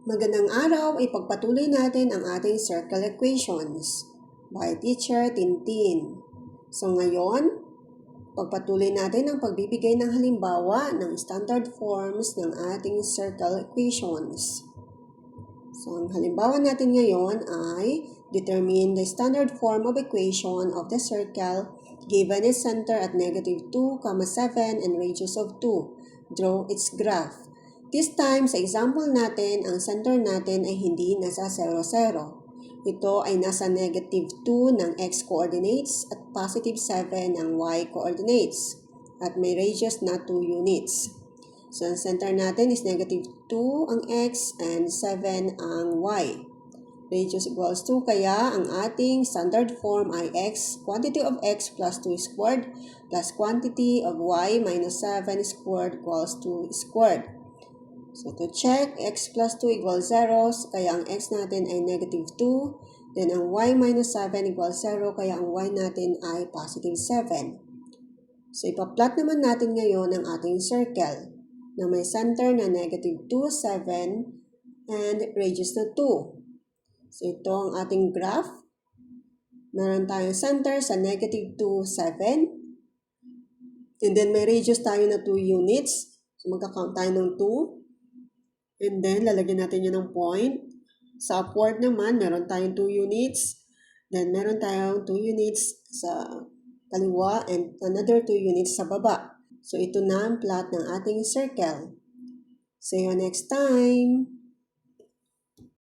Magandang araw, ipagpatuloy natin ang ating circle equations by Teacher Tintin. So ngayon, pagpatuloy natin ang pagbibigay ng halimbawa ng standard forms ng ating circle equations. So ang halimbawa natin ngayon ay determine the standard form of equation of the circle given its center at -2, 7 and radius of 2. Draw its graph. This time, sa example natin, ang center natin ay hindi nasa 0, 0. Ito ay nasa -2 ng x-coordinates at +7 ng y-coordinates. At may radius na 2 units. So, ang center natin is -2 ang x and 7 ang y. Radius equals 2, kaya ang ating standard form ay x, quantity of x plus 2 squared plus quantity of y minus 7 squared equals 2 squared. So, to check, x plus 2 equals 0, kaya ang x natin ay -2. Then, ang y minus 7 equals 0, kaya ang y natin ay +7. So, ipa-plot naman natin ngayon ang ating circle na may center na -2, 7, and radius na 2. So, ito ang ating graph. Meron tayong center sa -2, 7. And then, may radius tayo na 2 units. So, magka-count tayo ng 2. And then, lalagyan natin yun ng point. Sa upward naman, meron tayong 2 units. Then, meron tayong 2 units sa kaliwa and another 2 units sa baba. So, ito na ang plot ng ating circle. See you next time!